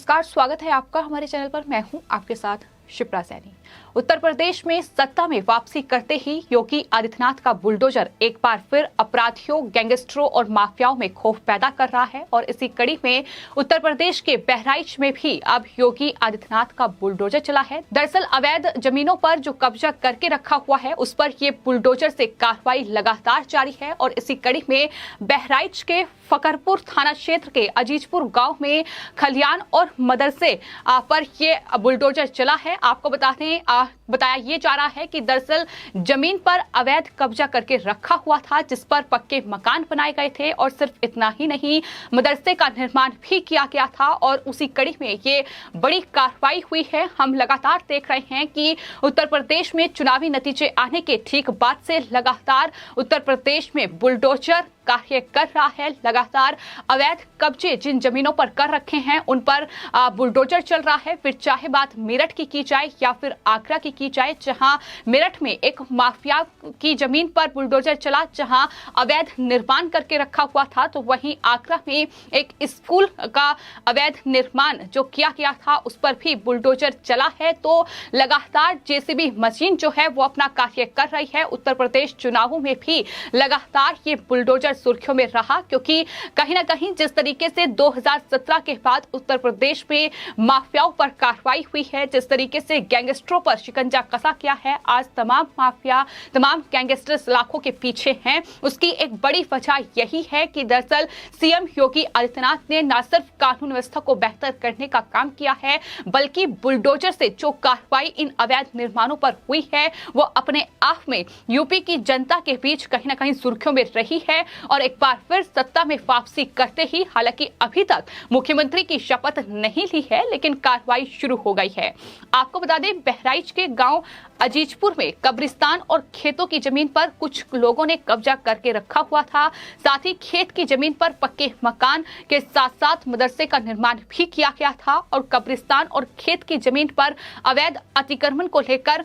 नमस्कार, स्वागत है आपका हमारे चैनल पर। मैं हूं आपके साथ शिप्रा सैनी। उत्तर प्रदेश में सत्ता में वापसी करते ही योगी आदित्यनाथ का बुलडोजर एक बार फिर अपराधियों, गैंगस्टरों और माफियाओं में खौफ पैदा कर रहा है और इसी कड़ी में उत्तर प्रदेश के बहराइच में भी अब योगी आदित्यनाथ का बुलडोजर चला है। दरअसल अवैध जमीनों पर जो कब्जा करके रखा हुआ है उस पर ये बुलडोजर से कार्रवाई लगातार जारी है और इसी कड़ी में बहराइच के फकरपुर थाना क्षेत्र के अजीजपुर गांव में खलियान और मदरसे पर ये बुलडोजर चला है। आपको बताया ये जा रहा है कि दरअसल जमीन पर अवैध कब्जा करके रखा हुआ था, जिस पर पक्के मकान बनाए गए थे और सिर्फ इतना ही नहीं, मदरसे का निर्माण भी किया गया था और उसी कड़ी में ये बड़ी कार्रवाई हुई है। हम लगातार देख रहे हैं कि उत्तर प्रदेश में चुनावी नतीजे आने के ठीक बाद से लगातार उत्तर प्रदेश में बुलडोजर कार्य कर रहा है। लगातार अवैध कब्जे जिन जमीनों पर कर रखे हैं उन पर बुलडोजर चल रहा है। फिर चाहे बात मेरठ की जाए या फिर आगरा की जाए, जहां मेरठ में एक माफिया की जमीन पर बुलडोजर चला जहां अवैध निर्माण करके रखा हुआ था, तो वहीं आगरा में एक स्कूल का अवैध निर्माण जो किया गया था उस पर भी बुलडोजर चला है। तो लगातार जेसीबी मशीन जो है वो अपना कार्य कर रही है। उत्तर प्रदेश चुनावों में भी लगातार ये बुलडोजर सुर्खियों में रहा, क्योंकि कहीं ना कहीं जिस तरीके से 2017 के बाद उत्तर प्रदेश में माफियाओं पर कार्रवाई हुई है, जिस तरीके से गैंगस्टरों पर शिकंजा कसा गया है, आज तमाम माफिया, तमाम गैंगस्टर्स लाखों के पीछे हैं। उसकी एक बड़ी वजह यही है कि दरअसल सीएम योगी आदित्यनाथ ने न सिर्फ कानून व्यवस्था को बेहतर करने का काम किया है, बल्कि बुलडोजर से जो कार्रवाई इन अवैध निर्माणों पर हुई है वो अपने आप में यूपी की जनता के बीच कहीं ना कहीं सुर्खियों में रही है और एक बार फिर सत्ता में वापसी करते ही, हालांकि अभी तक मुख्यमंत्री की शपथ नहीं ली है, लेकिन कार्रवाई शुरू हो गई है। आपको बता दें, बहराइच के गांव अजीजपुर में कब्रिस्तान और खेतों की जमीन पर कुछ लोगों ने कब्जा करके रखा हुआ था। साथ ही खेत की जमीन पर पक्के मकान के साथ साथ मदरसे का निर्माण भी किया गया था और कब्रिस्तान और खेत की जमीन पर अवैध अतिक्रमण को लेकर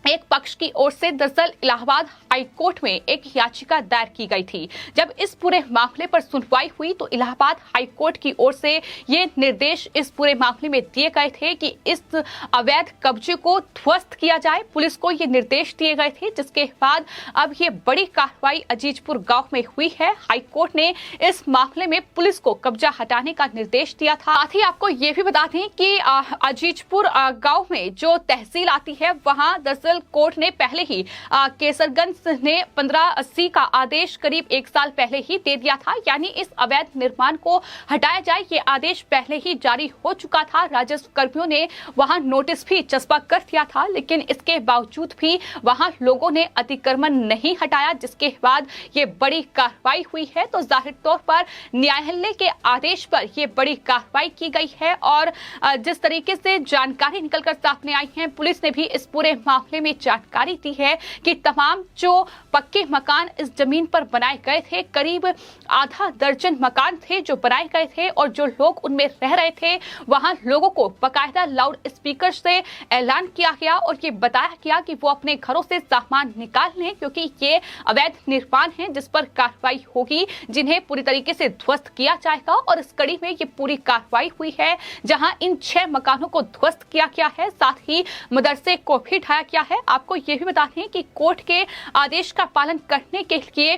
एक पक्ष की ओर से दरअसल इलाहाबाद हाई कोर्ट में एक याचिका दायर की गई थी। जब इस पूरे मामले पर सुनवाई हुई तो इलाहाबाद हाई कोर्ट की ओर से ये निर्देश इस पूरे मामले में दिए गए थे कि इस अवैध कब्जे को ध्वस्त किया जाए। पुलिस को ये निर्देश दिए गए थे, जिसके बाद अब ये बड़ी कार्रवाई अजीजपुर गांव में हुई है। हाई कोर्ट ने इस मामले में पुलिस को कब्जा हटाने का निर्देश दिया था। साथ ही आपको ये भी बता दें कि अजीजपुर गाँव में जो तहसील आती है वहाँ दरअसल कोर्ट ने पहले ही केसरगंज ने 1580 का आदेश करीब एक साल पहले ही दे दिया था, यानी इस अवैध निर्माण को हटाया जाए ये आदेश पहले ही जारी हो चुका था। राजस्व कर्मियों ने वहां नोटिस भी चस्पा कर दिया था, लेकिन इसके बावजूद भी वहां लोगों ने अतिक्रमण नहीं हटाया, जिसके बाद ये बड़ी कार्रवाई हुई है। तो जाहिर तौर पर न्यायालय के आदेश पर ये बड़ी कार्रवाई की गई है और जिस तरीके से जानकारी निकलकर सामने आई है, पुलिस ने भी इस पूरे मामले में जानकारी दी है कि तमाम जो पक्के मकान इस जमीन पर बनाए गए थे, करीब आधा दर्जन मकान थे जो बनाए गए थे और जो लोग उनमें रह रहे थे वहां लोगों को बकायदा लाउड स्पीकर से ऐलान किया गया और ये बताया गया कि वो अपने घरों से सामान निकाल लें, क्योंकि ये अवैध निर्माण है जिस पर कार्रवाई होगी, जिन्हें पूरी तरीके से ध्वस्त किया जाएगा। और इस कड़ी में ये पूरी कार्रवाई हुई है जहां इन 6 मकानों को ध्वस्त किया गया है, साथ ही मदरसे को भी ढाया गया है। आपको यह भी बता दें कि कोर्ट के आदेश का पालन करने के लिए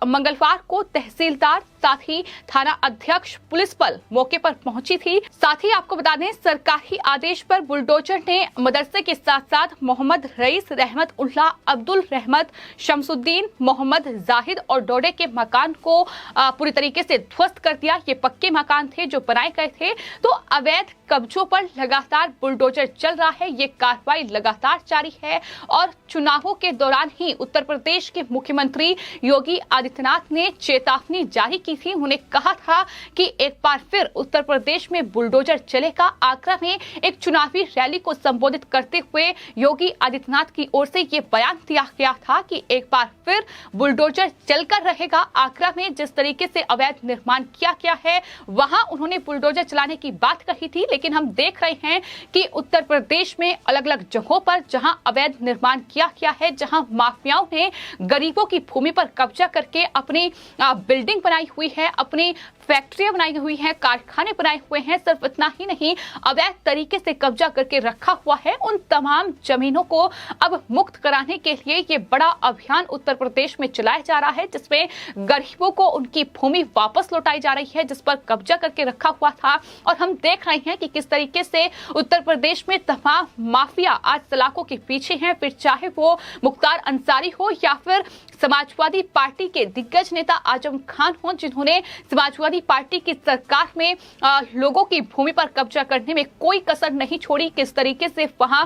मंगलवार को तहसीलदार, साथ ही थाना अध्यक्ष, पुलिस बल मौके पर पहुंची थी। साथ ही आपको बता दें, सरकारी आदेश पर बुलडोजर ने मदरसे के साथ साथ मोहम्मद रईस, रहमत उल्लाह, अब्दुल रहमत, शमसुद्दीन, मोहम्मद जाहिद और डोडे के मकान को पूरी तरीके से ध्वस्त कर दिया। ये पक्के मकान थे जो बनाए गए थे। तो अवैध कब्जों पर लगातार बुलडोजर चल रहा है, ये कार्रवाई लगातार जारी है और चुनावों के दौरान ही उत्तर प्रदेश के मुख्यमंत्री योगी आदित्यनाथ ने चेतावनी जारी की थी। उन्होंने कहा था कि एक बार फिर उत्तर प्रदेश में बुलडोजर चलेगा। आगरा में एक चुनावी रैली को संबोधित करते हुए योगी आदित्यनाथ की ओर से ये बयान दिया गया था कि एक बार फिर बुलडोजर चलकर रहेगा। आगरा में जिस तरीके से अवैध निर्माण किया गया है वहां उन्होंने बुलडोजर चलाने की बात कही थी, लेकिन हम देख रहे हैं कि उत्तर प्रदेश में अलग अलग जगहों पर जहां अवैध निर्माण किया गया है, जहां माफियाओं ने गरीबों की भूमि पर कब्जा करके अपनी बिल्डिंग बनाई हुई है, अपनी फैक्ट्रियां बनाई हुई हैं, कारखाने बनाए हुए हैं। सिर्फ इतना ही नहीं, अवैध तरीके से कब्जा करके रखा हुआ है। उन तमाम जमीनों को अब मुक्त कराने के लिए ये बड़ा अभियान उत्तर प्रदेश में चलाया जा रहा है, जिसमें गरीबों को उनकी भूमि वापस लौटाई जा रही है जिस पर कब्जा करके रखा हुआ था। और हम देख रहे हैं कि किस तरीके से उत्तर प्रदेश में तमाम माफिया आज सलाखों के पीछे हैं, फिर चाहे वो मुख्तार अंसारी हो या फिर समाजवादी पार्टी के दिग्गज नेता आजम खान हो, जिन्होंने समाजवादी पार्टी की सरकार में लोगों की भूमि पर कब्जा करने में कोई कसर नहीं छोड़ी। किस तरीके से वहां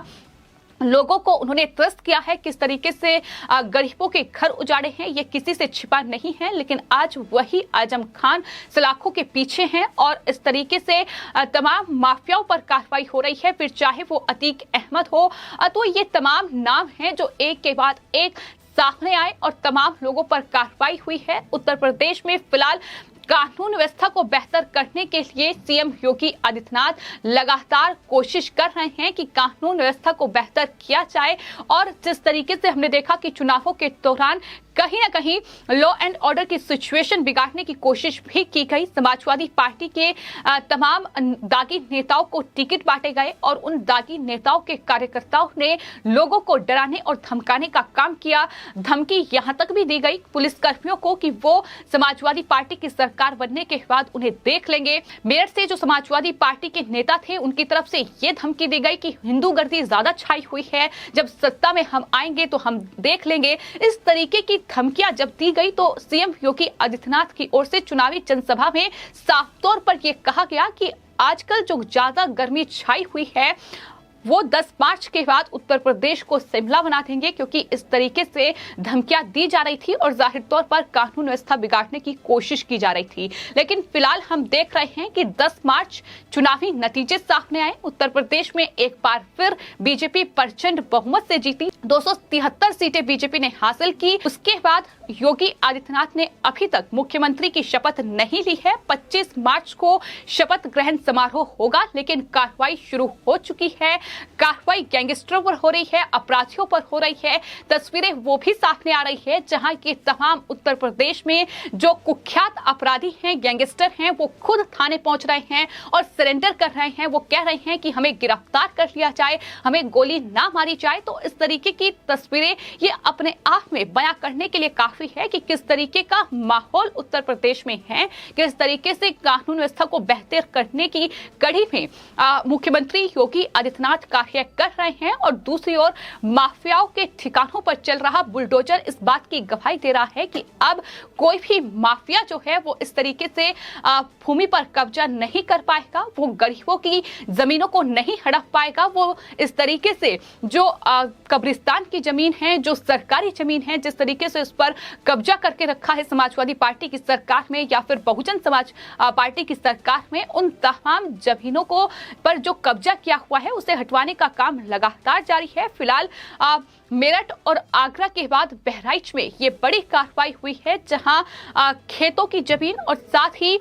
लोगों को उन्होंने त्रस्त किया है, किस तरीके से गरीबों के घर उजाड़े हैं, ये किसी से छिपा नहीं है। लेकिन आज वही आजम खान सलाखों के पीछे हैं और इस तरीके से तमाम माफियाओं पर कार्रवाई हो रही है, फिर चाहे वो अतीक अहमद हो। तो ये तमाम नाम हैं जो एक के बाद एक सामने आए और तमाम लोगों पर कार्रवाई हुई है। उत्तर प्रदेश में फिलहाल कानून व्यवस्था को बेहतर करने के लिए सीएम योगी आदित्यनाथ लगातार कोशिश कर रहे हैं कि कानून व्यवस्था को बेहतर किया जाए। और जिस तरीके से हमने देखा कि चुनावों के दौरान कहीं ना कहीं लॉ एंड ऑर्डर की सिचुएशन बिगाड़ने की कोशिश भी की गई, समाजवादी पार्टी के तमाम दागी नेताओं को टिकट बांटे गए और उन दागी नेताओं के कार्यकर्ताओं ने लोगों को डराने और धमकाने का काम किया। धमकी यहां तक भी दी गई पुलिसकर्मियों को कि वो समाजवादी पार्टी की सरकार बनने के बाद उन्हें देख लेंगे। मेरठ से जो समाजवादी पार्टी के नेता थे उनकी तरफ से ये धमकी दी गई कि हिंदू गर्दी ज्यादा छाई हुई है, जब सत्ता में हम आएंगे तो हम देख लेंगे। इस तरीके की धमकियां जब दी गई तो सीएम योगी आदित्यनाथ की ओर से चुनावी जनसभा में साफ तौर पर यह कहा गया कि आजकल जो ज्यादा गर्मी छाई हुई है वो 10 मार्च के बाद उत्तर प्रदेश को शिमला बना देंगे, क्योंकि इस तरीके से धमकियां दी जा रही थी और जाहिर तौर पर कानून व्यवस्था बिगाड़ने की कोशिश की जा रही थी। लेकिन फिलहाल हम देख रहे हैं कि 10 मार्च चुनावी नतीजे सामने आए। उत्तर प्रदेश में एक बार फिर बीजेपी प्रचंड बहुमत से जीती, 273 सीटें बीजेपी ने हासिल की। उसके बाद योगी आदित्यनाथ ने अभी तक मुख्यमंत्री की शपथ नहीं ली है। 25 मार्च को शपथ ग्रहण समारोह होगा, लेकिन कार्रवाई शुरू हो चुकी है। कार्रवाई गैंगस्टरों पर हो रही है, अपराधियों पर हो रही है। तस्वीरें वो भी सामने आ रही है जहां के तमाम उत्तर प्रदेश में जो कुख्यात अपराधी हैं, गैंगस्टर हैं, वो खुद थाने पहुंच रहे हैं और सरेंडर कर रहे हैं। वो कह रहे हैं कि हमें गिरफ्तार कर लिया जाए, हमें गोली ना मारी जाए। तो इस तरीके की तस्वीरें ये अपने आप में बयां करने के लिए काफी है कि किस तरीके का माहौल उत्तर प्रदेश में है, किस तरीके से कानून व्यवस्था को बेहतर करने की कड़ी में मुख्यमंत्री योगी आदित्यनाथ कार्य कर रहे हैं। और दूसरी ओर माफियाओं के ठिकानों पर चल रहा बुलडोजर इस बात की गवाही दे रहा है कि अब कोई भी माफिया जो है वो इस तरीके से भूमि पर कब्जा नहीं कर पाएगा, वो गरीबों की जमीनों को नहीं हड़प पाएगा। वो इस तरीके से जो कब्रिस्तान की जमीन है, जो सरकारी जमीन है, जिस तरीके से उस पर कब्जा करके रखा है समाजवादी पार्टी की सरकार में या फिर बहुजन समाज पार्टी की सरकार में, उन तमाम जमीनों को पर जो कब्जा किया हुआ है उसे हटवाने का काम लगातार जारी है। फिलहाल मेरठ और आगरा के बाद बहराइच में ये बड़ी कार्रवाई हुई है, जहां खेतों की जमीन और साथ ही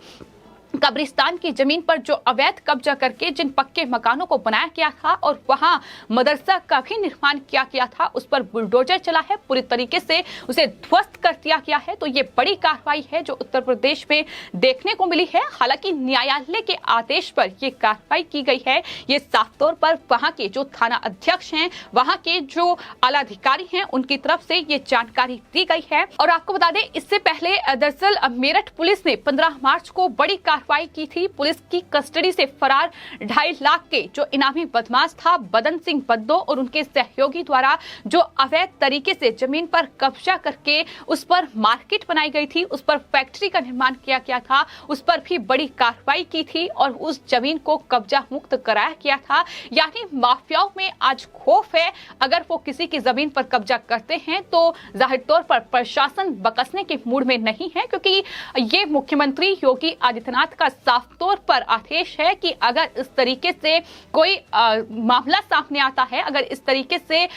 कब्रिस्तान की जमीन पर जो अवैध कब्जा करके जिन पक्के मकानों को बनाया गया था और वहां मदरसा का भी निर्माण किया गया था, उस पर बुलडोजर चला है, पूरी तरीके से उसे ध्वस्त कर दिया गया है। तो ये बड़ी कार्रवाई है जो उत्तर प्रदेश में देखने को मिली है। हालांकि न्यायालय के आदेश पर यह कार्रवाई की गई है। ये साफ तौर पर वहां के जो थाना अध्यक्ष हैं, वहां के जो आला अधिकारी हैं, उनकी तरफ से ये जानकारी दी गई है। और आपको बता दें, इससे पहले दरअसल मेरठ पुलिस ने 15 मार्च को बड़ी कार्रवाई की थी। पुलिस की कस्टडी से फरार 2.5 लाख के जो इनामी बदमाश था बदन सिंह बद्दो और उनके सहयोगी द्वारा जो अवैध तरीके से जमीन पर कब्जा करके उस पर मार्केट बनाई गई थी, उस पर फैक्ट्री का निर्माण किया गया था, उस पर भी बड़ी कार्रवाई की थी और उस जमीन को कब्जा मुक्त कराया गया था। यानी माफियाओं में आज खौफ है, अगर वो किसी की जमीन पर कब्जा करते हैं तो जाहिर तौर पर प्रशासन बकसने के मूड में नहीं है, क्योंकि ये मुख्यमंत्री योगी आदित्यनाथ बात का साफ तौर पर आदेश है कि अगर इस तरीके से कोई मामला सामने आता है, अगर इस तरीके से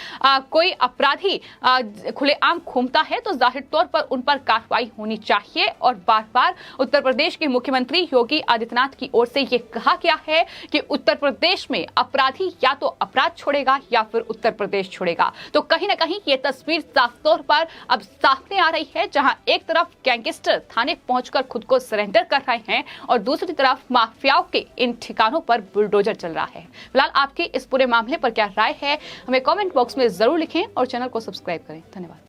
कोई अपराधी खुलेआम घूमता है तो जाहिर तौर पर उन पर कार्रवाई होनी चाहिए। और बार बार उत्तर प्रदेश के मुख्यमंत्री योगी आदित्यनाथ की ओर से ये कहा गया है कि उत्तर प्रदेश में अपराधी या तो अपराध छोड़ेगा या फिर उत्तर प्रदेश छोड़ेगा। तो कहीं ना कहीं ये तस्वीर साफ तौर पर अब सामने आ रही है, जहां एक तरफ गैंगस्टर थाने पहुंचकर खुद को सरेंडर कर रहे हैं और दूसरी तरफ माफियाओं के इन ठिकानों पर बुलडोजर चल रहा है। फिलहाल आपकी इस पूरे मामले पर क्या राय है, हमें कमेंट बॉक्स में जरूर लिखें और चैनल को सब्सक्राइब करें। धन्यवाद।